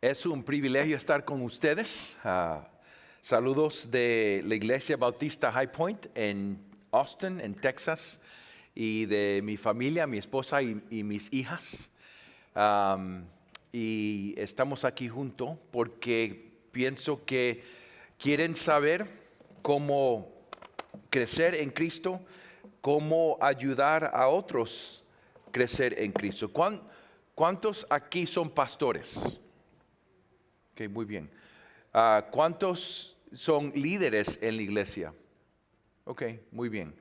Es un privilegio estar con ustedes. Saludos de la Iglesia Bautista High Point en Austin, en Texas, y de mi familia, mi esposa y mis hijas. Y estamos aquí juntos porque pienso que quieren saber cómo crecer en Cristo, cómo ayudar a otros a crecer en Cristo. ¿Cuántos aquí son pastores? Ok, muy bien. ¿Cuántos son líderes en la iglesia? Ok, muy bien.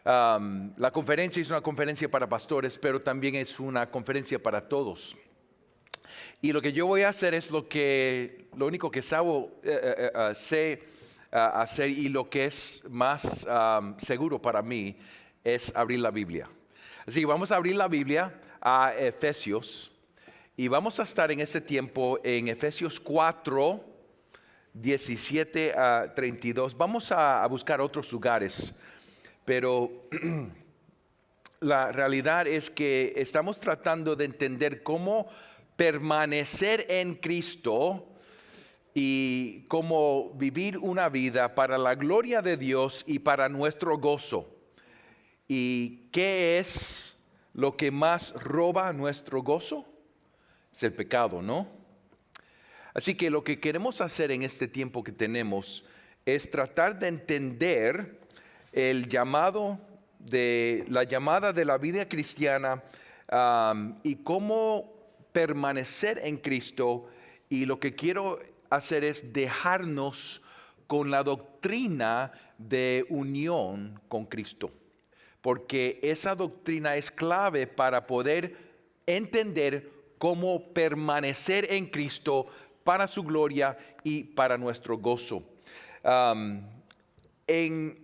La conferencia es una conferencia para pastores, pero también es una conferencia para todos. Y lo que yo voy a hacer es lo único que sé hacer y lo que es más seguro para mí es abrir la Biblia. Así que vamos a abrir la Biblia a Efesios. Y vamos a estar en este tiempo en Efesios 4, 17 a 32. Vamos a buscar otros lugares, pero la realidad es que estamos tratando de entender cómo permanecer en Cristo y cómo vivir una vida para la gloria de Dios y para nuestro gozo. ¿Y qué es lo que más roba nuestro gozo? Es el pecado, ¿no? Así que lo que queremos hacer en este tiempo que tenemos es tratar de entender la llamada de la vida cristiana y cómo permanecer en Cristo. Y lo que quiero hacer es dejarnos con la doctrina de unión con Cristo, porque esa doctrina es clave para poder entender cómo permanecer en Cristo para su gloria y para nuestro gozo. En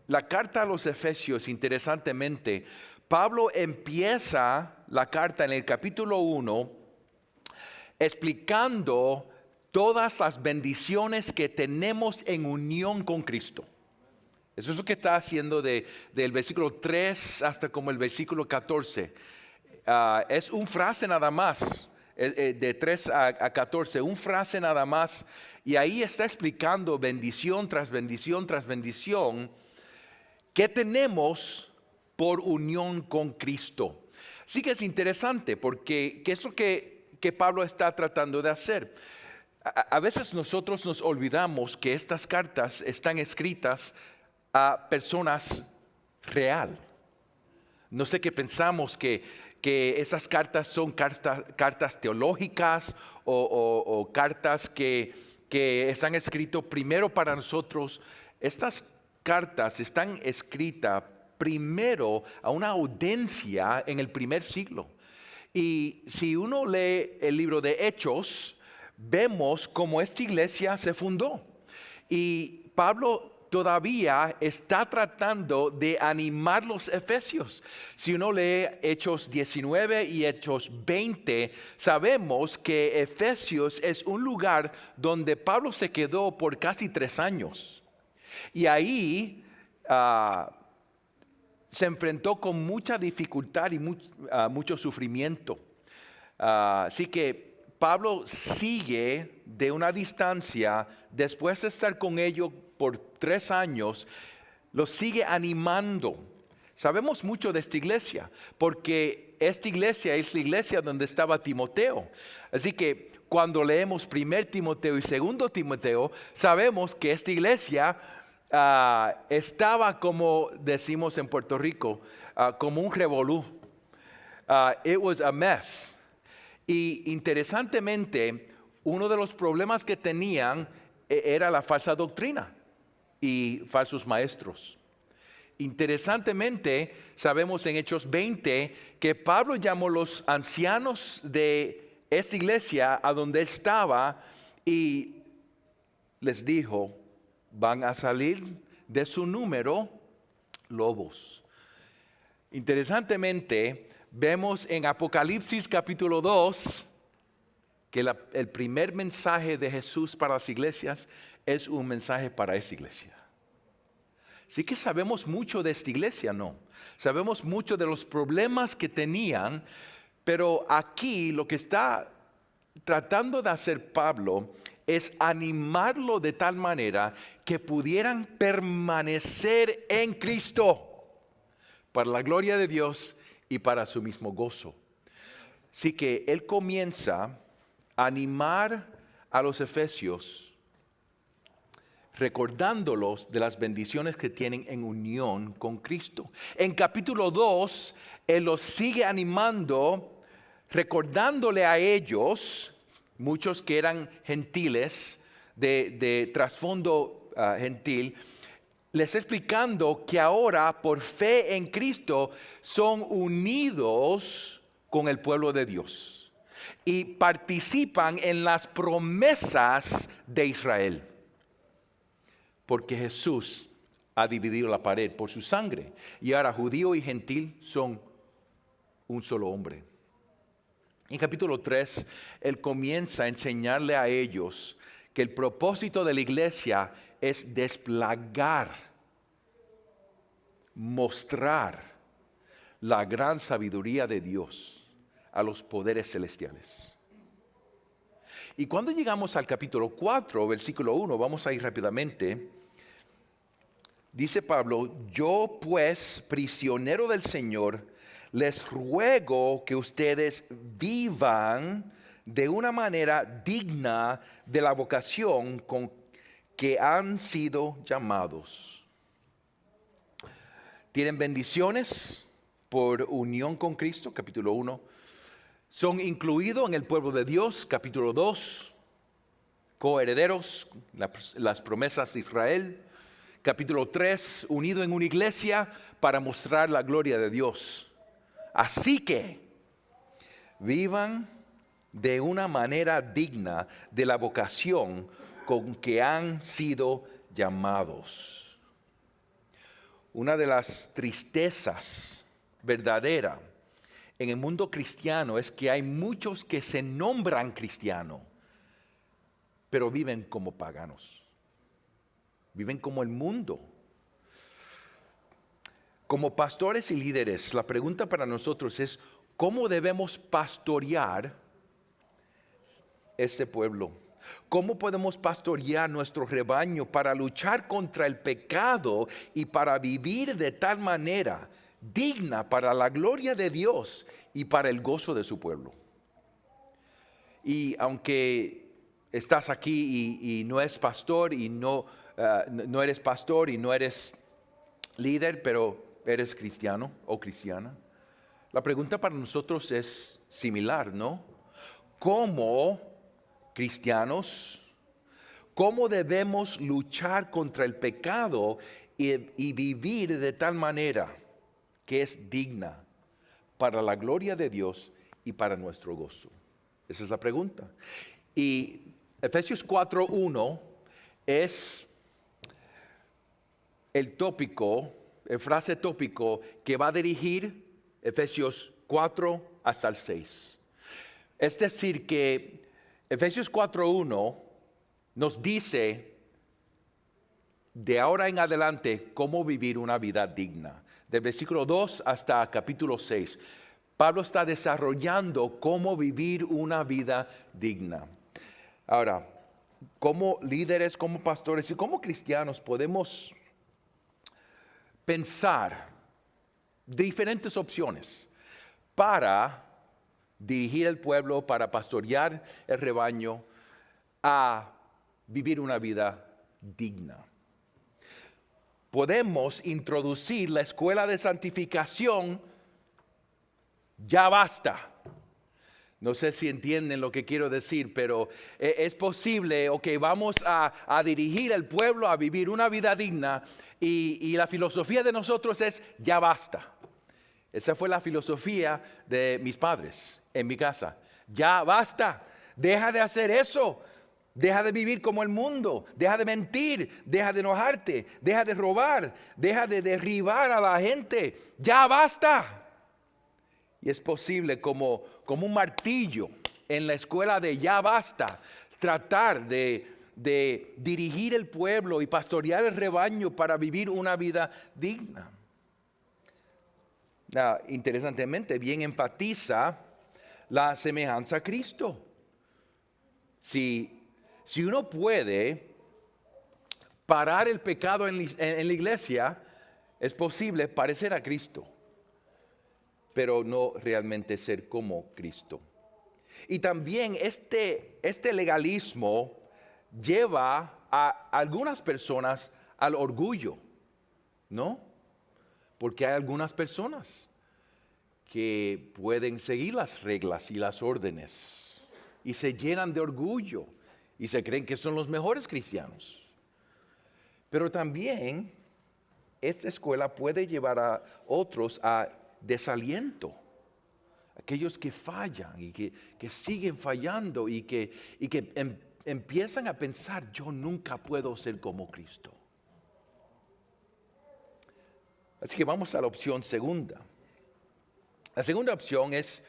la carta a los Efesios, interesantemente, Pablo empieza la carta en el capítulo 1 explicando todas las bendiciones que tenemos en unión con Cristo. Eso es lo que está haciendo del versículo 3 hasta como el versículo 14. Es una frase nada más, de 3 a 14, una frase nada más, y ahí está explicando bendición tras bendición tras bendición que tenemos por unión con Cristo. Así que es interesante porque ¿qué es lo que Pablo está tratando de hacer? A veces nosotros nos olvidamos que estas cartas están escritas a personas real. No sé qué pensamos que esas cartas son cartas teológicas o cartas que están escritas primero para nosotros. Estas cartas están escritas primero a una audiencia en el primer siglo. Y si uno lee el libro de Hechos, vemos cómo esta iglesia se fundó. Y Pablo todavía está tratando de animar los efesios. Si uno lee Hechos 19 y Hechos 20, sabemos que Efesios es un lugar donde Pablo se quedó por casi 3 años. Y ahí se enfrentó con mucha dificultad y mucho sufrimiento. Así que Pablo sigue de una distancia, después de estar con ellos por 3 años, los sigue animando. Sabemos mucho de esta iglesia, porque esta iglesia es la iglesia donde estaba Timoteo. Así que cuando leemos 1 Timoteo y 2 Timoteo, sabemos que esta iglesia estaba, como decimos en Puerto Rico, como un revolú. It was a mess. Y interesantemente, uno de los problemas que tenían era la falsa doctrina y falsos maestros. Interesantemente, sabemos en Hechos 20 que Pablo llamó a los ancianos de esta iglesia a donde estaba y les dijo: van a salir de su número lobos. Interesantemente, vemos en Apocalipsis capítulo 2 que el primer mensaje de Jesús para las iglesias es un mensaje para esa iglesia. Sí que sabemos mucho de esta iglesia, ¿no? Sabemos mucho de los problemas que tenían, pero aquí lo que está tratando de hacer Pablo es animarlo de tal manera que pudieran permanecer en Cristo para la gloria de Dios y para su mismo gozo. Así que él comienza a animar a los efesios, recordándolos de las bendiciones que tienen en unión con Cristo. En capítulo 2, él los sigue animando, recordándole a ellos, muchos que eran gentiles, de trasfondo gentil, les explicando que ahora por fe en Cristo son unidos con el pueblo de Dios y participan en las promesas de Israel. Porque Jesús ha dividido la pared por su sangre y ahora judío y gentil son un solo hombre. En capítulo 3, él comienza a enseñarle a ellos que el propósito de la iglesia es desplegar, mostrar la gran sabiduría de Dios a los poderes celestiales. Y cuando llegamos al capítulo 4, versículo 1, vamos a ir rápidamente. Dice Pablo: yo pues, prisionero del Señor, les ruego que ustedes vivan de una manera digna de la vocación con que han sido llamados. Tienen bendiciones por unión con Cristo, capítulo 1. Son incluidos en el pueblo de Dios, capítulo 2. Coherederos, las promesas de Israel. Capítulo 3, unido en una iglesia para mostrar la gloria de Dios. Así que vivan de una manera digna de la vocación con que han sido llamados. Una de las tristezas verdaderas en el mundo cristiano es que hay muchos que se nombran cristianos, pero viven como paganos. Viven como el mundo. Como pastores y líderes, la pregunta para nosotros es: ¿cómo debemos pastorear este pueblo? ¿Cómo podemos pastorear nuestro rebaño para luchar contra el pecado y para vivir de tal manera digna para la gloria de Dios y para el gozo de su pueblo? Y aunque estás aquí y no eres pastor y no eres pastor y no eres líder, pero eres cristiano o cristiana, la pregunta para nosotros es similar, ¿no? ¿Cómo cristianos, cómo debemos luchar contra el pecado y vivir de tal manera que es digna para la gloria de Dios y para nuestro gozo? Esa es la pregunta. Y Efesios 4:1 es el tópico, el frase tópico que va a dirigir Efesios 4 hasta el 6. Es decir, que Efesios 4:1 nos dice de ahora en adelante cómo vivir una vida digna. Del versículo 2 hasta capítulo 6, Pablo está desarrollando cómo vivir una vida digna. Ahora, como líderes, como pastores y como cristianos podemos pensar diferentes opciones para dirigir el pueblo, para pastorear el rebaño, a vivir una vida digna. Podemos introducir la escuela de santificación, ya basta. No sé si entienden lo que quiero decir, pero es posible, vamos a dirigir al pueblo a vivir una vida digna y la filosofía de nosotros es ya basta. Esa fue la filosofía de mis padres en mi casa. Ya basta, deja de hacer eso, deja de vivir como el mundo, deja de mentir, deja de enojarte, deja de robar, deja de derribar a la gente, ya basta. Y es posible como un martillo en la escuela de ya basta, tratar de dirigir el pueblo y pastorear el rebaño para vivir una vida digna. Interesantemente, bien enfatiza la semejanza a Cristo. Si uno puede parar el pecado en la iglesia, es posible parecer a Cristo, pero no realmente ser como Cristo. Y también este legalismo lleva a algunas personas al orgullo, ¿no? Porque hay algunas personas que pueden seguir las reglas y las órdenes y se llenan de orgullo y se creen que son los mejores cristianos. Pero también esta escuela puede llevar a otros a desaliento. Aquellos que fallan y que siguen fallando y que empiezan a pensar, yo nunca puedo ser como Cristo. Así que vamos a la opción segunda. La segunda opción es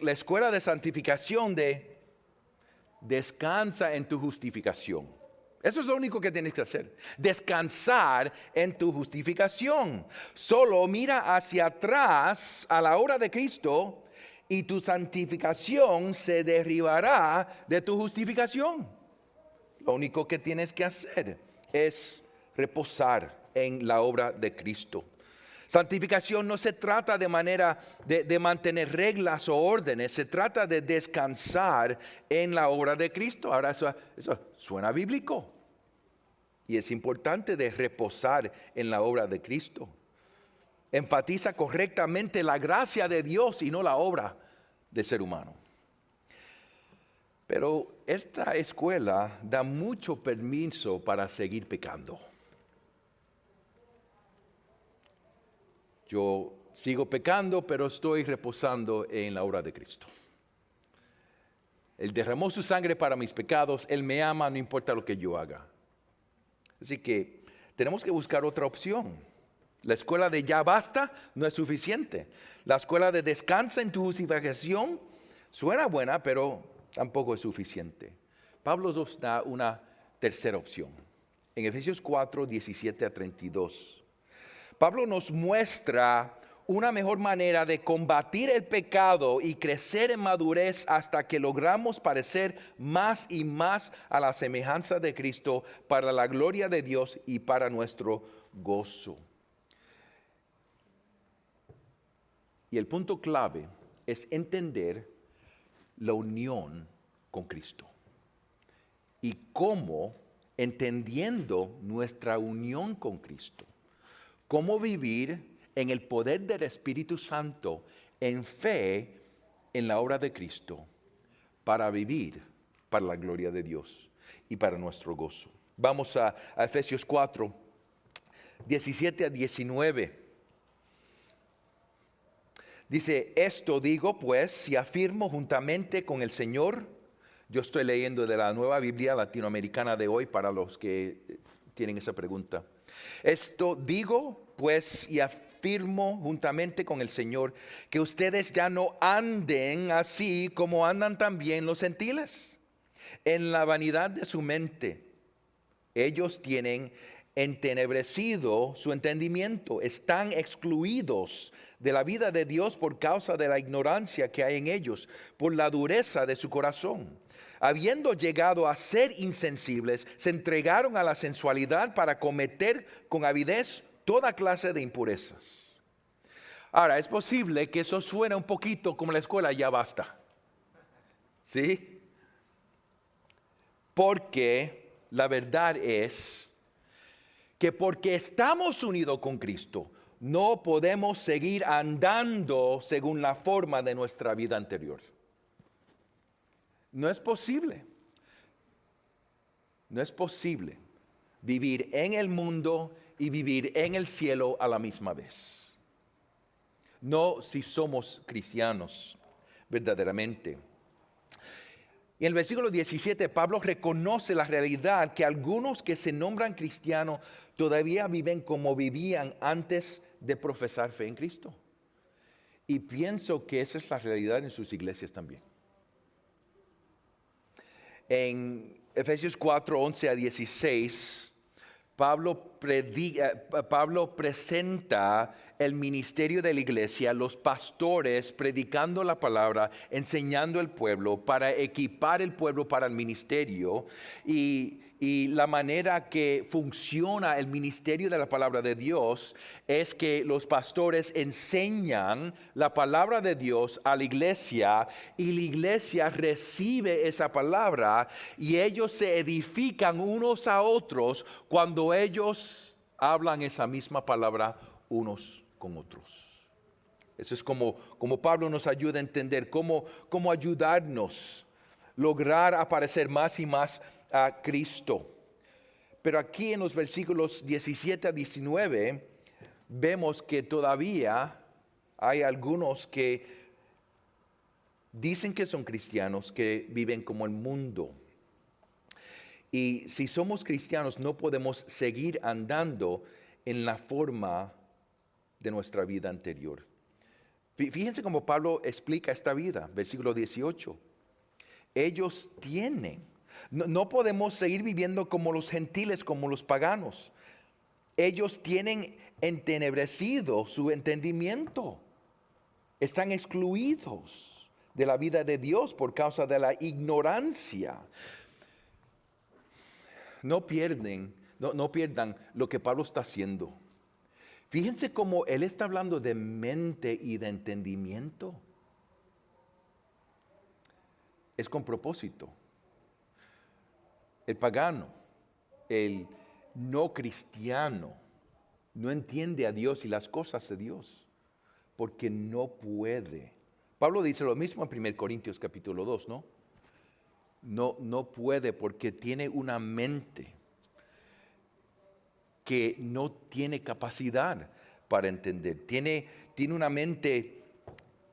la escuela de santificación de descansa en tu justificación. Eso es lo único que tienes que hacer. Descansar en tu justificación. Solo mira hacia atrás a la obra de Cristo y tu santificación se derribará de tu justificación. Lo único que tienes que hacer es reposar en la obra de Cristo. Santificación no se trata de manera de mantener reglas o órdenes, se trata de descansar en la obra de Cristo. Ahora eso suena bíblico y es importante de reposar en la obra de Cristo. Enfatiza correctamente la gracia de Dios y no la obra del ser humano. Pero esta escuela da mucho permiso para seguir pecando. Yo sigo pecando, pero estoy reposando en la obra de Cristo. Él derramó su sangre para mis pecados, Él me ama, no importa lo que yo haga. Así que tenemos que buscar otra opción. La escuela de ya basta no es suficiente. La escuela de descansa en tu justificación suena buena, pero tampoco es suficiente. Pablo nos da una tercera opción. En Efesios 4, 17 a 32. Pablo nos muestra una mejor manera de combatir el pecado y crecer en madurez hasta que logramos parecer más y más a la semejanza de Cristo para la gloria de Dios y para nuestro gozo. Y el punto clave es entender la unión con Cristo y cómo, entendiendo nuestra unión con Cristo, cómo vivir en el poder del Espíritu Santo en fe en la obra de Cristo para vivir para la gloria de Dios y para nuestro gozo. Vamos a Efesios 4, 17 a 19. Dice, esto digo pues y afirmo juntamente con el Señor. Yo estoy leyendo de la Nueva Biblia Latinoamericana de hoy para los que tienen esa pregunta. Esto digo pues y afirmo juntamente con el Señor que ustedes ya no anden así como andan también los gentiles, en la vanidad de su mente. Ellos tienen entenebrecido su entendimiento, están excluidos de la vida de Dios por causa de la ignorancia que hay en ellos, por la dureza de su corazón. Habiendo llegado a ser insensibles, se entregaron a la sensualidad para cometer con avidez toda clase de impurezas. Ahora, es posible que eso suene un poquito como la escuela ya basta. ¿Sí? Porque la verdad es que porque estamos unidos con Cristo, no podemos seguir andando según la forma de nuestra vida anterior. No es posible. No es posible vivir en el mundo y vivir en el cielo a la misma vez. No si somos cristianos verdaderamente. Y en el versículo 17, Pablo reconoce la realidad que algunos que se nombran cristianos todavía viven como vivían antes de profesar fe en Cristo. Y pienso que esa es la realidad en sus iglesias también. En Efesios 4, 11 a 16, Pablo presenta el ministerio de la iglesia, los pastores predicando la palabra, enseñando al pueblo para equipar el pueblo para el ministerio y la manera que funciona el ministerio de la palabra de Dios es que los pastores enseñan la palabra de Dios a la iglesia y la iglesia recibe esa palabra y ellos se edifican unos a otros cuando ellos hablan esa misma palabra unos con otros. Eso es como Pablo nos ayuda a entender cómo ayudarnos lograr aparecer más y más a Cristo. Pero aquí en los versículos 17 a 19 vemos que todavía hay algunos que dicen que son cristianos, que viven como el mundo. Y si somos cristianos no podemos seguir andando en la forma de nuestra vida anterior. Fíjense cómo Pablo explica esta vida, versículo 18. Ellos no podemos seguir viviendo como los gentiles, como los paganos. Ellos tienen entenebrecido su entendimiento. Están excluidos de la vida de Dios por causa de la ignorancia. No pierdan lo que Pablo está haciendo. Fíjense cómo él está hablando de mente y de entendimiento. Es con propósito. El pagano, el no cristiano, no entiende a Dios y las cosas de Dios, porque no puede. Pablo dice lo mismo en 1 Corintios capítulo 2, ¿no? No puede porque tiene una mente que no tiene capacidad para entender. Tiene una mente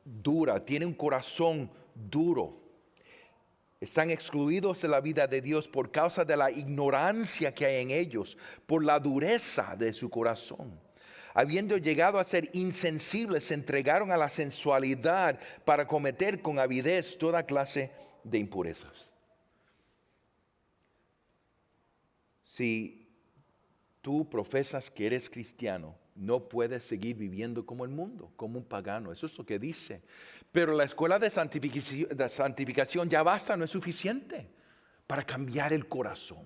dura, tiene un corazón duro. Están excluidos de la vida de Dios por causa de la ignorancia que hay en ellos, por la dureza de su corazón. Habiendo llegado a ser insensibles, se entregaron a la sensualidad para cometer con avidez toda clase de impurezas. Si tú profesas que eres cristiano, no puedes seguir viviendo como el mundo, como un pagano. Eso es lo que dice. Pero la escuela de santificación ya basta, no es suficiente para cambiar el corazón.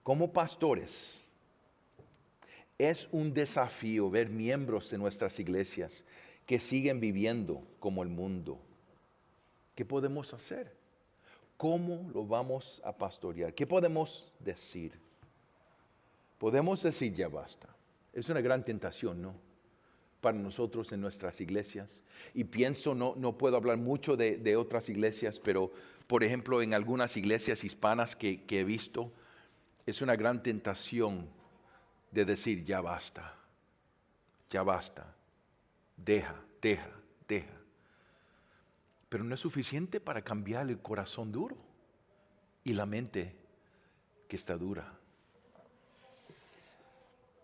Como pastores, es un desafío ver miembros de nuestras iglesias que siguen viviendo como el mundo. ¿Qué podemos hacer? ¿Cómo lo vamos a pastorear? ¿Qué podemos decir? Podemos decir ya basta. Es una gran tentación, ¿no? Para nosotros en nuestras iglesias. Y pienso, no puedo hablar mucho de otras iglesias, pero por ejemplo en algunas iglesias hispanas que he visto, es una gran tentación de decir ya basta, deja. Pero no es suficiente para cambiar el corazón duro y la mente que está dura.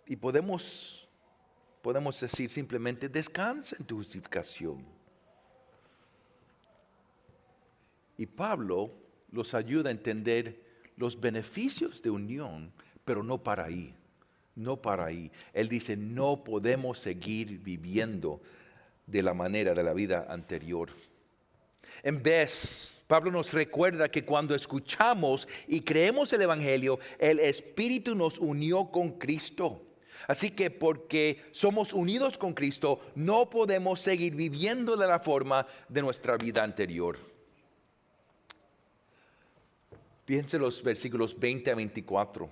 Y podemos decir simplemente descansa en tu justificación. Y Pablo los ayuda a entender los beneficios de unión, pero no para ahí. Él dice, no podemos seguir viviendo de la manera de la vida anterior. En vez, Pablo nos recuerda que cuando escuchamos y creemos el Evangelio, el Espíritu nos unió con Cristo. Así que porque somos unidos con Cristo, no podemos seguir viviendo de la forma de nuestra vida anterior. Piensen los versículos 20 a 24.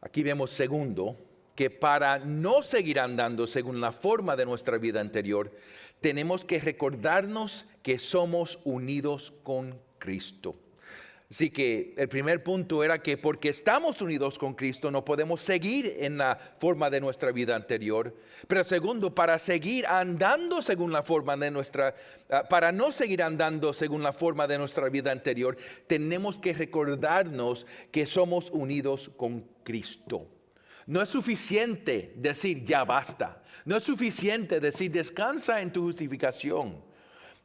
Aquí vemos segundo, que para no seguir andando según la forma de nuestra vida anterior, tenemos que recordarnos que somos unidos con Cristo. Así que el primer punto era que porque estamos unidos con Cristo no podemos seguir en la forma de nuestra vida anterior. Pero segundo, para seguir andando según la forma de para no seguir andando según la forma de nuestra vida anterior, tenemos que recordarnos que somos unidos con Cristo. No es suficiente decir ya basta. No es suficiente decir descansa en tu justificación.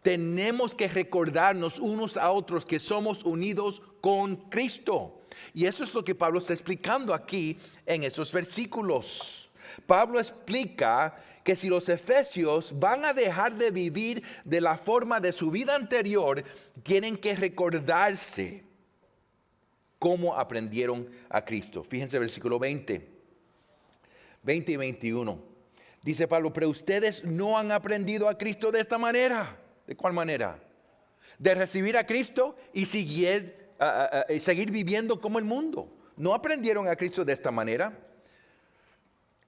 Tenemos que recordarnos unos a otros que somos unidos con Cristo. Y eso es lo que Pablo está explicando aquí en esos versículos. Pablo explica que si los efesios van a dejar de vivir de la forma de su vida anterior, tienen que recordarse cómo aprendieron a Cristo. Fíjense el versículo 20 y 21. Dice Pablo, pero ustedes no han aprendido a Cristo de esta manera. ¿De cuál manera? De recibir a Cristo y seguir viviendo como el mundo. No aprendieron a Cristo de esta manera.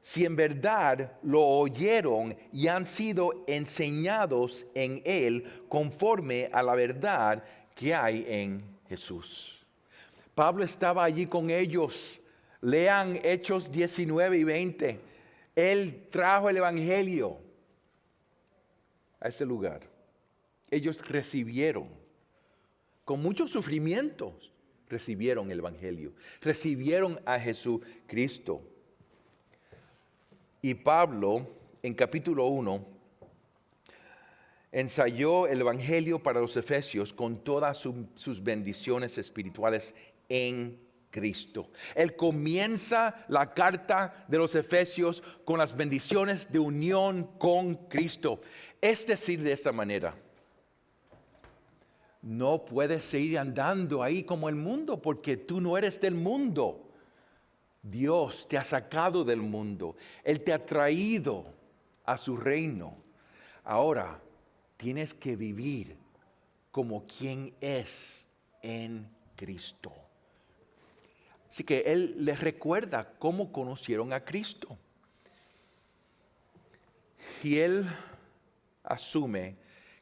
Si en verdad lo oyeron y han sido enseñados en Él conforme a la verdad que hay en Jesús. Pablo estaba allí con ellos. Lean Hechos 19 y 20. Él trajo el Evangelio a ese lugar. Ellos recibieron, con muchos sufrimientos, recibieron el Evangelio. Recibieron a Jesucristo. Y Pablo, en capítulo 1, ensayó el Evangelio para los efesios con todas sus bendiciones espirituales en Cristo. Él comienza la carta de los efesios con las bendiciones de unión con Cristo. Es decir, de esta manera, no puedes seguir andando ahí como el mundo porque tú no eres del mundo. Dios te ha sacado del mundo. Él te ha traído a su reino. Ahora tienes que vivir como quien es en Cristo. Así que Él les recuerda cómo conocieron a Cristo. Y Él asume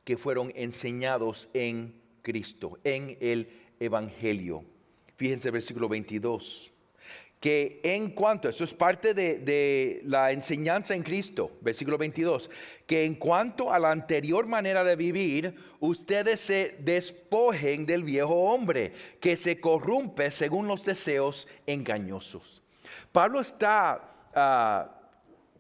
que fueron enseñados en Cristo, en el Evangelio. Fíjense el versículo 22. Que en cuanto, eso es parte de la enseñanza en Cristo, versículo 22, que en cuanto a la anterior manera de vivir, ustedes se despojen del viejo hombre, que se corrompe según los deseos engañosos. Pablo está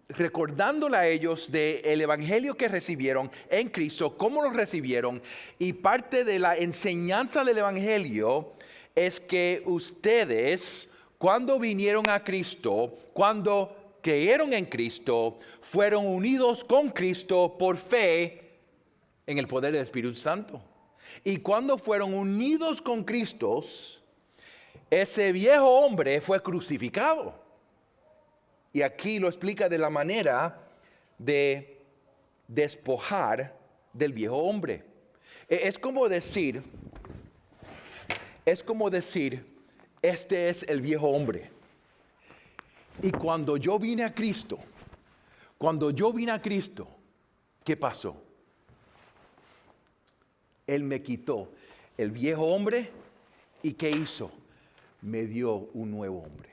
recordándole a ellos del evangelio que recibieron en Cristo, cómo lo recibieron, y parte de la enseñanza del evangelio es que ustedes, cuando vinieron a Cristo, cuando creyeron en Cristo, fueron unidos con Cristo por fe en el poder del Espíritu Santo. Y cuando fueron unidos con Cristo, ese viejo hombre fue crucificado. Y aquí lo explica de la manera de despojar del viejo hombre. Es como decir, este es el viejo hombre. Y cuando yo vine a Cristo, ¿qué pasó? Él me quitó el viejo hombre y ¿qué hizo? Me dio un nuevo hombre.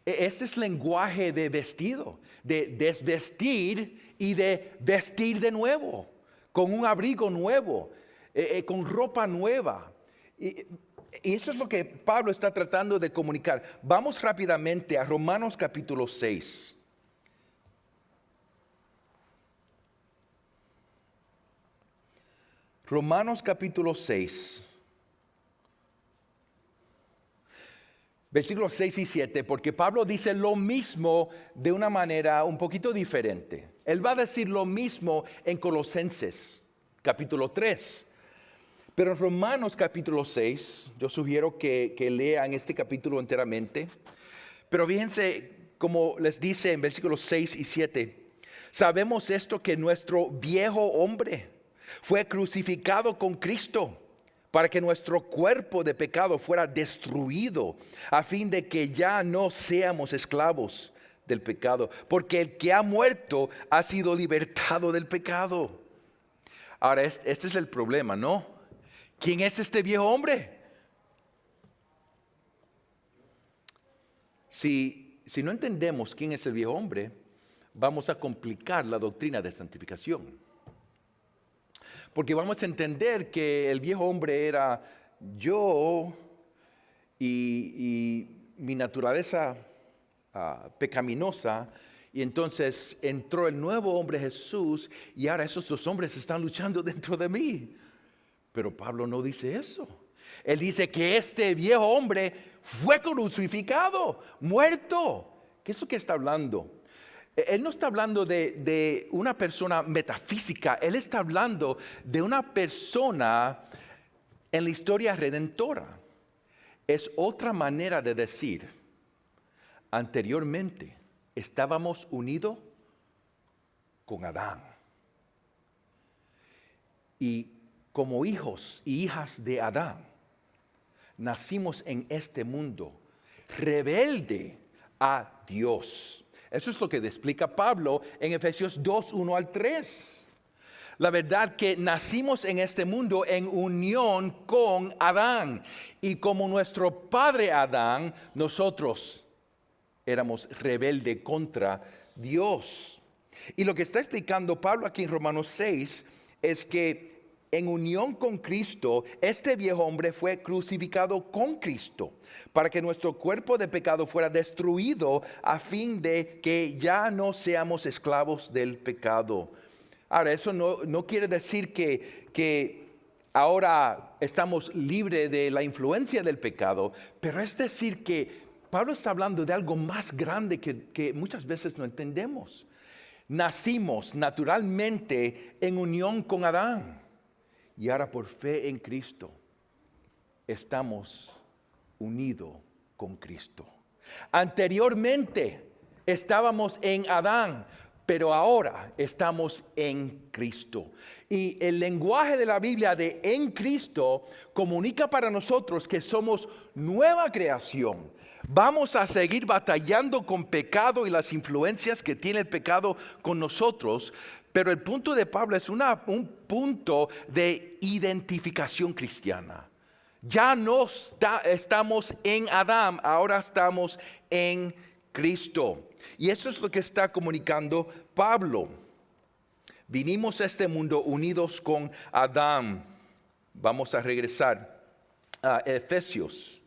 Este es lenguaje de vestido, de desvestir y de vestir de nuevo, con un abrigo nuevo, con ropa nueva. Y eso es lo que Pablo está tratando de comunicar. Vamos rápidamente a Romanos capítulo 6. Romanos capítulo 6. Versículos 6 y 7, porque Pablo dice lo mismo de una manera un poquito diferente. Él va a decir lo mismo en Colosenses capítulo 3. Pero en Romanos capítulo 6, yo sugiero que lean este capítulo enteramente. Pero fíjense, como les dice en versículos 6 y 7, sabemos esto, que nuestro viejo hombre fue crucificado con Cristo para que nuestro cuerpo de pecado fuera destruido, a fin de que ya no seamos esclavos del pecado, porque el que ha muerto ha sido libertado del pecado. Ahora, este es el problema, ¿no? ¿Quién es este viejo hombre? Si no entendemos quién es el viejo hombre, vamos a complicar la doctrina de santificación. Porque vamos a entender que el viejo hombre era yo y mi naturaleza pecaminosa. Y entonces entró el nuevo hombre Jesús y ahora esos dos hombres están luchando dentro de mí. Pero Pablo no dice eso. Él dice que este viejo hombre fue crucificado, muerto. ¿Qué es lo que está hablando? Él no está hablando de una persona metafísica, él está hablando de una persona en la historia redentora. Es otra manera de decir, anteriormente estábamos unidos con Adán. Y como hijos y hijas de Adán, nacimos en este mundo rebelde a Dios. Eso es lo que explica Pablo en Efesios 2, 1 al 3. La verdad que nacimos en este mundo en unión con Adán. Y como nuestro padre Adán, nosotros éramos rebeldes contra Dios. Y lo que está explicando Pablo aquí en Romanos 6 es que en unión con Cristo, este viejo hombre fue crucificado con Cristo para que nuestro cuerpo de pecado fuera destruido a fin de que ya no seamos esclavos del pecado. Ahora, eso no quiere decir que ahora estamos libres de la influencia del pecado, pero es decir que Pablo está hablando de algo más grande que muchas veces no entendemos. Nacimos naturalmente en unión con Adán. Y ahora por fe en Cristo estamos unidos con Cristo. Anteriormente estábamos en Adán, pero ahora estamos en Cristo. Y el lenguaje de la Biblia de en Cristo comunica para nosotros que somos nueva creación. Vamos a seguir batallando con pecado y las influencias que tiene el pecado con nosotros. Pero el punto de Pablo es un punto de identificación cristiana. Ya no estamos en Adán, ahora estamos en Cristo. Y eso es lo que está comunicando Pablo. Vinimos a este mundo unidos con Adán. Vamos a regresar a Efesios.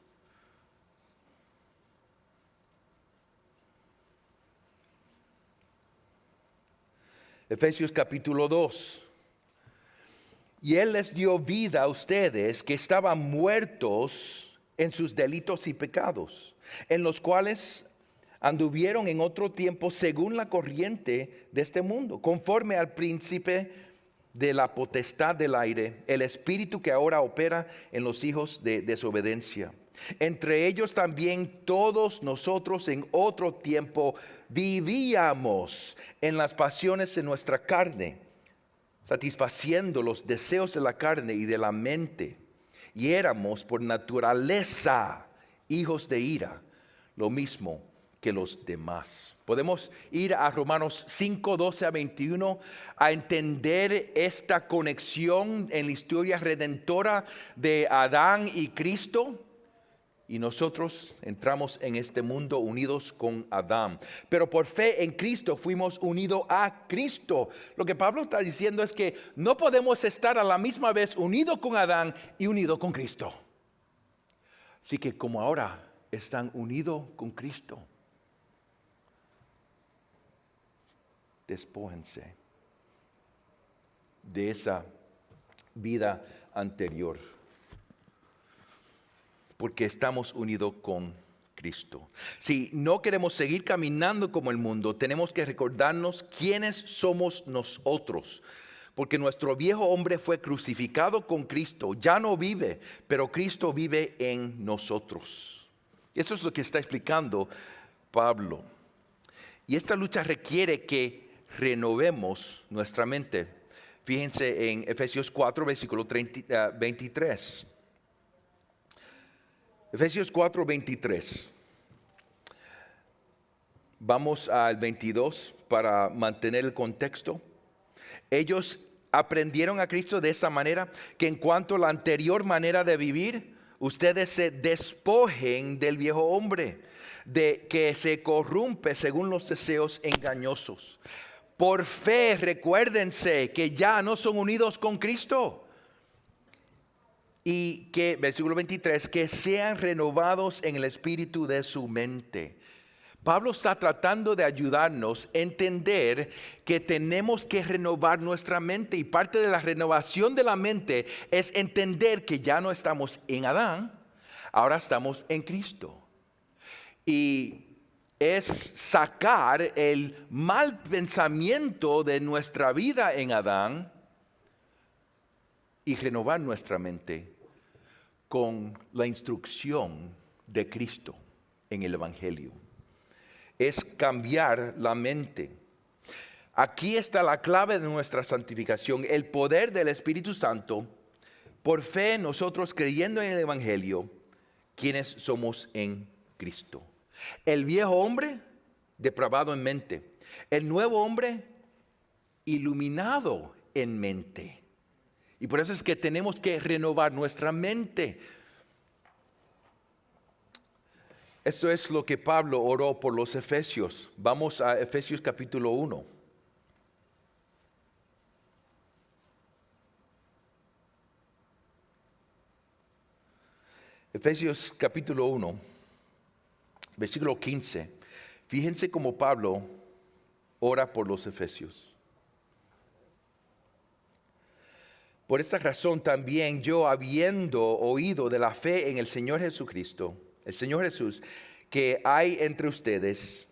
Efesios capítulo 2. Y Él les dio vida a ustedes que estaban muertos en sus delitos y pecados, en los cuales anduvieron en otro tiempo según la corriente de este mundo, conforme al príncipe de la potestad del aire, el espíritu que ahora opera en los hijos de desobediencia. Entre ellos también todos nosotros en otro tiempo vivíamos en las pasiones de nuestra carne, satisfaciendo los deseos de la carne y de la mente. Y éramos por naturaleza hijos de ira, lo mismo que los demás. Podemos ir a Romanos 5, 12 a 21 a entender esta conexión en la historia redentora de Adán y Cristo. Y nosotros entramos en este mundo unidos con Adán. Pero por fe en Cristo fuimos unidos a Cristo. Lo que Pablo está diciendo es que no podemos estar a la misma vez unidos con Adán y unidos con Cristo. Así que como ahora están unidos con Cristo, despójense de esa vida anterior, porque estamos unidos con Cristo. Si no queremos seguir caminando como el mundo, tenemos que recordarnos quiénes somos nosotros, porque nuestro viejo hombre fue crucificado con Cristo, ya no vive, pero Cristo vive en nosotros. Eso es lo que está explicando Pablo. Y esta lucha requiere que renovemos nuestra mente. Fíjense en Efesios 4, versículo 23. Efesios 4, 23. Vamos al 22 para mantener el contexto. Ellos aprendieron a Cristo de esa manera, que en cuanto a la anterior manera de vivir, ustedes se despojen del viejo hombre, de que se corrompe según los deseos engañosos. Por fe, recuérdense que ya no son unidos con Cristo. Y que, versículo 23, que sean renovados en el espíritu de su mente. Pablo está tratando de ayudarnos a entender que tenemos que renovar nuestra mente. Y parte de la renovación de la mente es entender que ya no estamos en Adán. Ahora estamos en Cristo. Y es sacar el mal pensamiento de nuestra vida en Adán y renovar nuestra mente con la instrucción de Cristo en el Evangelio. Es cambiar la mente. Aquí está la clave de nuestra santificación, el poder del Espíritu Santo. Por fe nosotros creyendo en el Evangelio, quienes somos en Cristo. El viejo hombre depravado en mente. El nuevo hombre iluminado en mente. Y por eso es que tenemos que renovar nuestra mente. Esto es lo que Pablo oró por los Efesios. Vamos a Efesios capítulo 1. Efesios capítulo 1, versículo 15. Fíjense cómo Pablo ora por los Efesios. Por esta razón también yo, habiendo oído de la fe en el Señor Jesucristo, el Señor Jesús, que hay entre ustedes,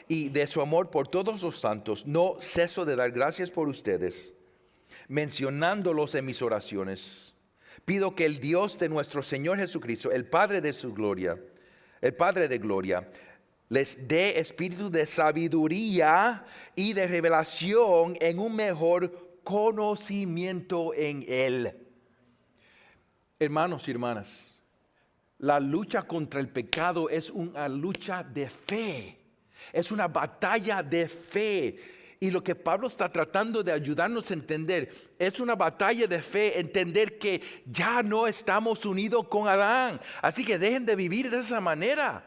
y de su amor por todos los santos, no ceso de dar gracias por ustedes, mencionándolos en mis oraciones. Pido que el Dios de nuestro Señor Jesucristo, el Padre de su gloria, el Padre de gloria, les dé espíritu de sabiduría y de revelación en un mejor conocimiento en Él. Hermanos y hermanas, la lucha contra el pecado es una lucha de fe, es una batalla de fe. Y lo que Pablo está tratando de ayudarnos a entender es una batalla de fe, entender que ya no estamos unidos con Adán. Así que dejen de vivir de esa manera.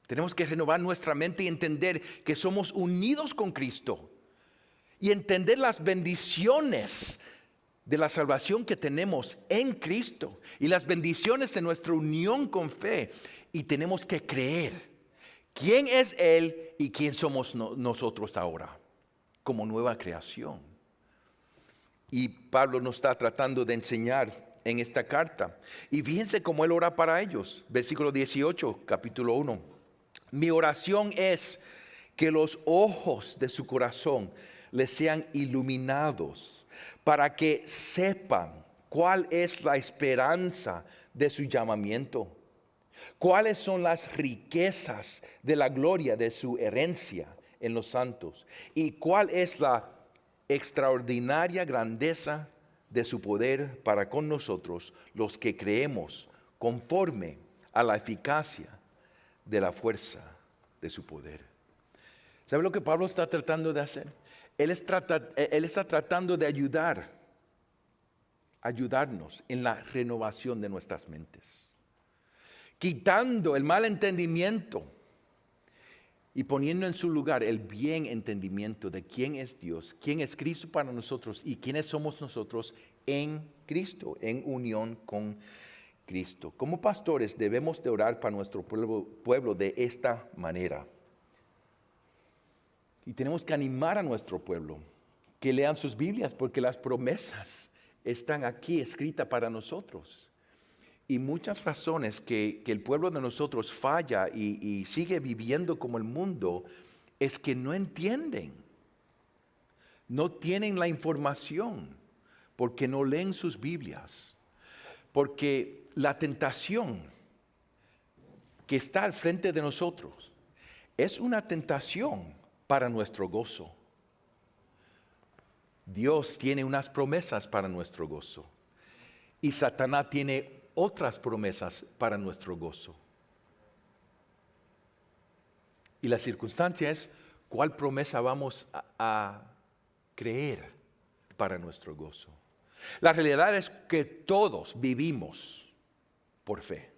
Tenemos que renovar nuestra mente y entender que somos unidos con Cristo. Y entender las bendiciones de la salvación que tenemos en Cristo. Y las bendiciones de nuestra unión con fe. Y tenemos que creer. ¿Quién es Él y quién somos nosotros ahora? Como nueva creación. Y Pablo nos está tratando de enseñar en esta carta. Y fíjense cómo Él ora para ellos. Versículo 18, capítulo 1. Mi oración es que los ojos de su corazón les sean iluminados para que sepan cuál es la esperanza de su llamamiento. ¿Cuáles son las riquezas de la gloria de su herencia en los santos? ¿Y cuál es la extraordinaria grandeza de su poder para con nosotros, los que creemos, conforme a la eficacia de la fuerza de su poder? ¿Sabe lo que Pablo está tratando de hacer? Él está tratando de ayudarnos en la renovación de nuestras mentes. Quitando el mal entendimiento y poniendo en su lugar el bien entendimiento de quién es Dios, quién es Cristo para nosotros y quiénes somos nosotros en Cristo, en unión con Cristo. Como pastores debemos de orar para nuestro pueblo de esta manera. Y tenemos que animar a nuestro pueblo que lean sus Biblias porque las promesas están aquí escritas para nosotros. Y muchas razones que el pueblo de nosotros falla y sigue viviendo como el mundo es que no entienden, no tienen la información porque no leen sus Biblias, porque la tentación que está al frente de nosotros es una tentación para nuestro gozo. Dios tiene unas promesas para nuestro gozo y Satanás tiene otras promesas para nuestro gozo. Y la circunstancia es cuál promesa vamos a creer para nuestro gozo. La realidad es que todos vivimos por fe.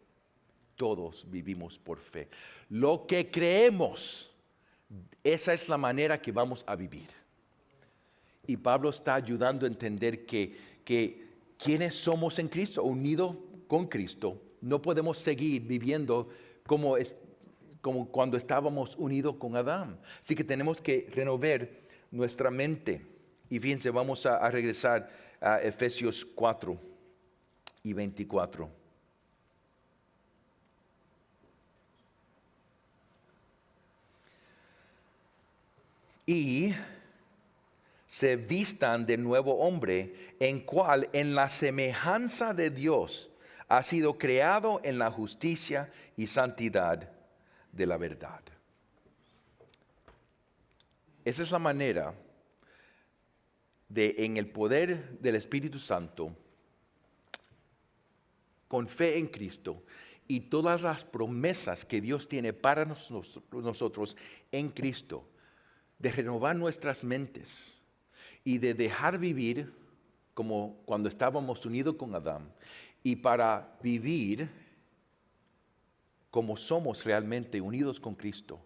Todos vivimos por fe. Lo que creemos, esa es la manera que vamos a vivir. Y Pablo está ayudando a entender que quienes somos en Cristo, unidos con Cristo, no podemos seguir viviendo como cuando estábamos unidos con Adán. Así que tenemos que renovar nuestra mente. Y fíjense, vamos a regresar a Efesios 4 y 24. y se vistan de nuevo hombre, en cual en la semejanza de Dios ha sido creado en la justicia y santidad de la verdad. Esa es la manera de, en el poder del Espíritu Santo, con fe en Cristo y todas las promesas que Dios tiene para nosotros en Cristo, de renovar nuestras mentes y de dejar vivir como cuando estábamos unidos con Adán, y para vivir como somos realmente unidos con Cristo,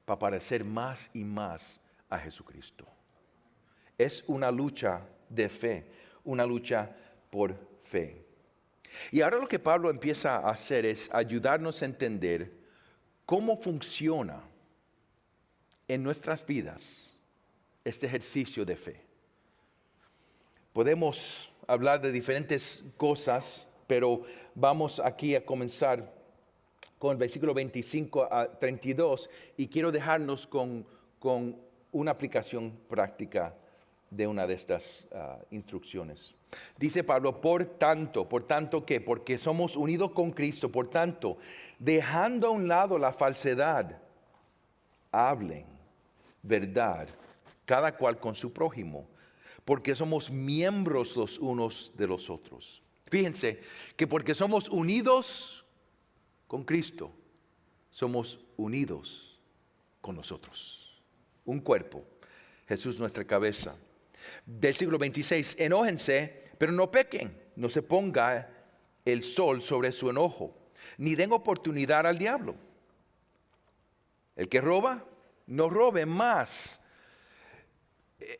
para parecer más y más a Jesucristo. Es una lucha de fe, una lucha por fe. Y ahora lo que Pablo empieza a hacer es ayudarnos a entender cómo funciona en nuestras vidas este ejercicio de fe. Podemos hablar de diferentes cosas, pero vamos aquí a comenzar con el versículo 25 a 32 y quiero dejarnos con una aplicación práctica de una de estas instrucciones. Dice Pablo, por tanto ¿qué? Porque somos unidos con Cristo, por tanto, dejando a un lado la falsedad, hablen verdad, cada cual con su prójimo, porque somos miembros los unos de los otros. Fíjense que porque somos unidos con Cristo, somos unidos con nosotros. Un cuerpo, Jesús nuestra cabeza. Versículo 26, enójense, pero no pequen, no se ponga el sol sobre su enojo, ni den oportunidad al diablo. El que roba, no robe más.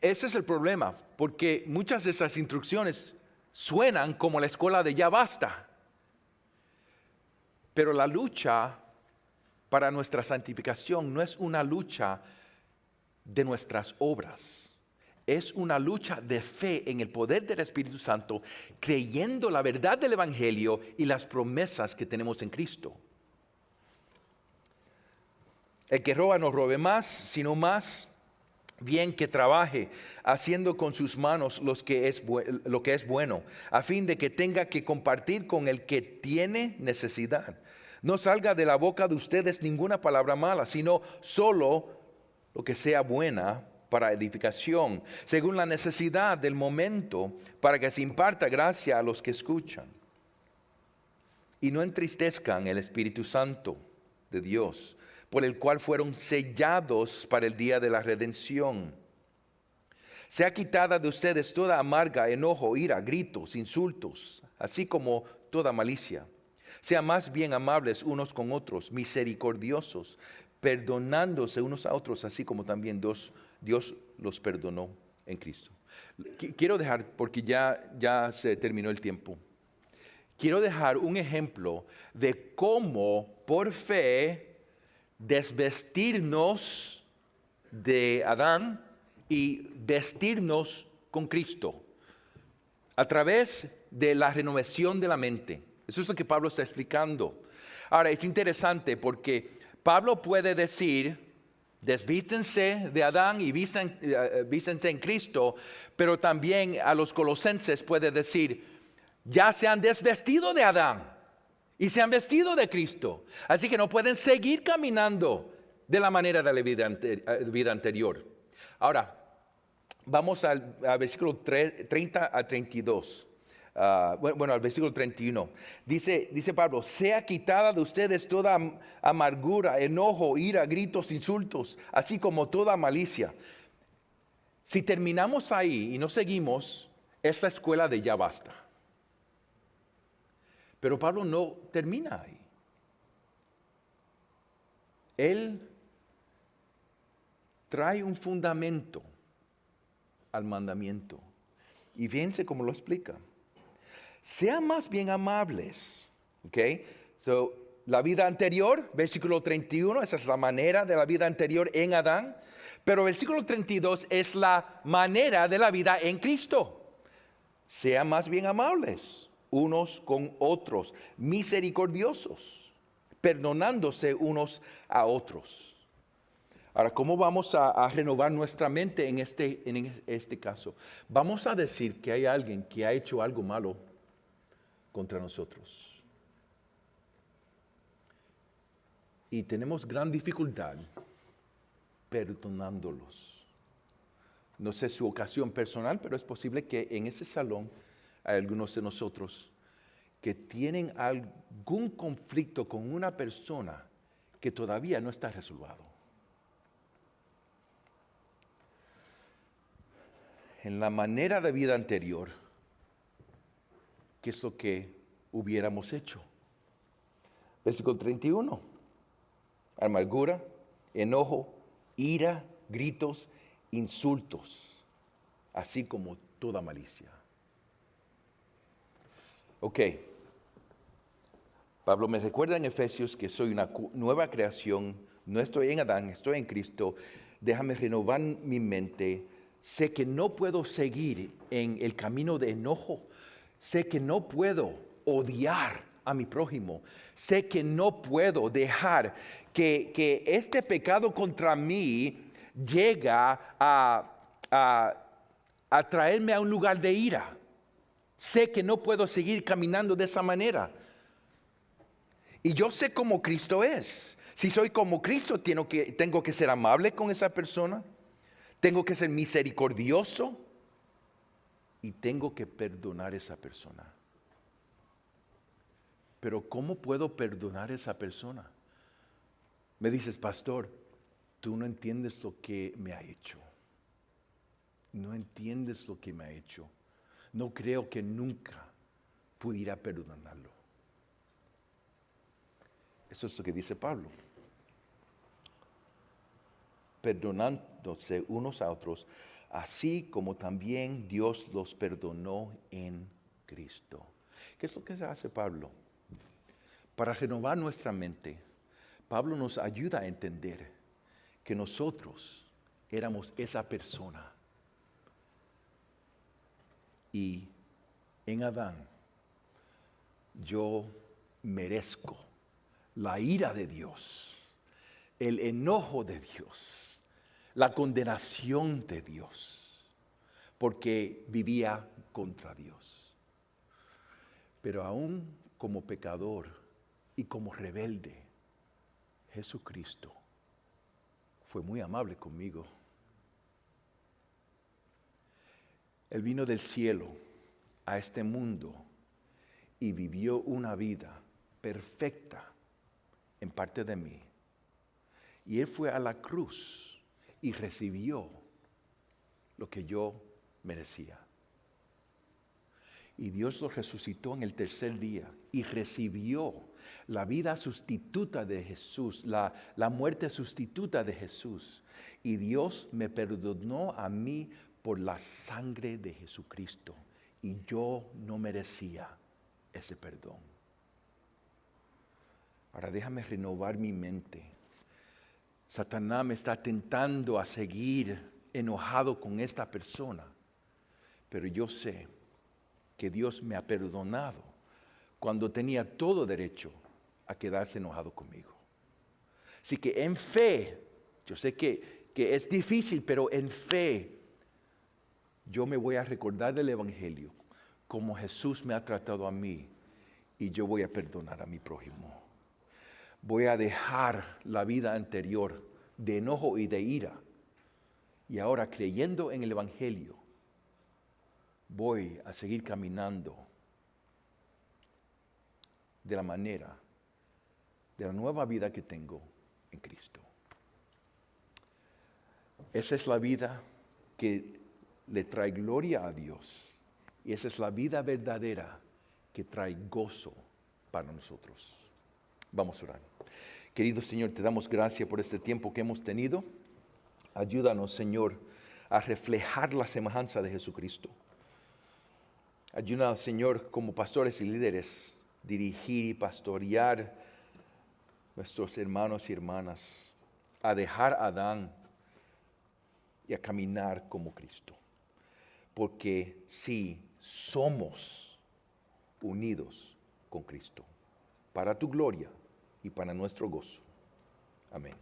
Ese es el problema, porque muchas de esas instrucciones suenan como la escuela de ya basta. Pero la lucha para nuestra santificación no es una lucha de nuestras obras. Es una lucha de fe en el poder del Espíritu Santo, creyendo la verdad del Evangelio y las promesas que tenemos en Cristo. El que roba no robe más, sino más bien que trabaje, haciendo con sus manos lo que es bueno, a fin de que tenga que compartir con el que tiene necesidad. No salga de la boca de ustedes ninguna palabra mala, sino solo lo que sea buena para edificación, según la necesidad del momento, para que se imparta gracia a los que escuchan. Y no entristezcan el Espíritu Santo de Dios, por el cual fueron sellados para el día de la redención. Sea quitada de ustedes toda amarga, enojo, ira, gritos, insultos, así como toda malicia. Sean más bien amables unos con otros, misericordiosos, perdonándose unos a otros, así como también Dios los perdonó en Cristo. Quiero dejar, porque ya se terminó el tiempo, quiero dejar un ejemplo de cómo por fe desvestirnos de Adán y vestirnos con Cristo a través de la renovación de la mente. Eso es lo que Pablo está explicando. Ahora, es interesante porque Pablo puede decir, desvístense de Adán y vístense en Cristo, pero también a los colosenses puede decir, ya se han desvestido de Adán y se han vestido de Cristo. Así que no pueden seguir caminando de la manera de la vida anterior. Ahora, vamos al versículo 30 a 32. Al versículo 31. Dice Pablo, sea quitada de ustedes toda amargura, enojo, ira, gritos, insultos, así como toda malicia. Si terminamos ahí y no seguimos, es la escuela de ya basta. Pero Pablo no termina ahí. Él trae un fundamento al mandamiento. Y fíjense cómo lo explica. Sean más bien amables. ¿Ok? So, la vida anterior, versículo 31, esa es la manera de la vida anterior en Adán. Pero versículo 32 es la manera de la vida en Cristo. Sean más bien amables unos con otros, misericordiosos, perdonándose unos a otros. Ahora, ¿cómo vamos a renovar nuestra mente en este caso? Vamos a decir que hay alguien que ha hecho algo malo contra nosotros. Y tenemos gran dificultad perdonándolos. No sé su ocasión personal, pero es posible que en ese salón hay algunos de nosotros que tienen algún conflicto con una persona que todavía no está resuelto. En la manera de vida anterior, ¿qué es lo que hubiéramos hecho? Versículo 31. Amargura, enojo, ira, gritos, insultos, así como toda malicia. Ok. Pablo me recuerda en Efesios que soy una nueva creación, no estoy en Adán, estoy en Cristo. Déjame renovar mi mente. Sé que no puedo seguir en el camino de enojo. Sé que no puedo odiar a mi prójimo. Sé que no puedo dejar que este pecado contra mí llega a traerme a un lugar de ira. Sé que no puedo seguir caminando de esa manera. Y yo sé cómo Cristo es. Si soy como Cristo, tengo que ser amable con esa persona. Tengo que ser misericordioso y tengo que perdonar a esa persona. Pero ¿cómo puedo perdonar a esa persona? Me dices, pastor, tú no entiendes lo que me ha hecho. No entiendes lo que me ha hecho. No creo que nunca pudiera perdonarlo. Eso es lo que dice Pablo. Perdonándose unos a otros, así como también Dios los perdonó en Cristo. ¿Qué es lo que hace Pablo? Para renovar nuestra mente, Pablo nos ayuda a entender que nosotros éramos esa persona. Y en Adán, yo merezco la ira de Dios, el enojo de Dios, la condenación de Dios, porque vivía contra Dios. Pero aún como pecador y como rebelde, Jesucristo fue muy amable conmigo. Él vino del cielo a este mundo y vivió una vida perfecta en parte de mí. Y Él fue a la cruz y recibió lo que yo merecía. Y Dios lo resucitó en el tercer día y recibió la vida sustituta de Jesús, la muerte sustituta de Jesús. Y Dios me perdonó a mí por la sangre de Jesucristo. Y yo no merecía ese perdón. Ahora déjame renovar mi mente. Satanás me está tentando a seguir enojado con esta persona. Pero yo sé que Dios me ha perdonado cuando tenía todo derecho a quedarse enojado conmigo. Así que en fe, yo sé que es difícil, pero en fe yo me voy a recordar del Evangelio, como Jesús me ha tratado a mí, y yo voy a perdonar a mi prójimo. Voy a dejar la vida anterior de enojo y de ira, y ahora creyendo en el Evangelio, voy a seguir caminando de la manera, de la nueva vida que tengo en Cristo. Esa es la vida que le trae gloria a Dios. Y esa es la vida verdadera que trae gozo para nosotros. Vamos a orar. Querido Señor, te damos gracias por este tiempo que hemos tenido. Ayúdanos, Señor, a reflejar la semejanza de Jesucristo. Ayúdanos, Señor, como pastores y líderes, dirigir y pastorear nuestros hermanos y hermanas, a dejar a Adán y a caminar como Cristo. Porque sí, somos unidos con Cristo, para tu gloria y para nuestro gozo. Amén.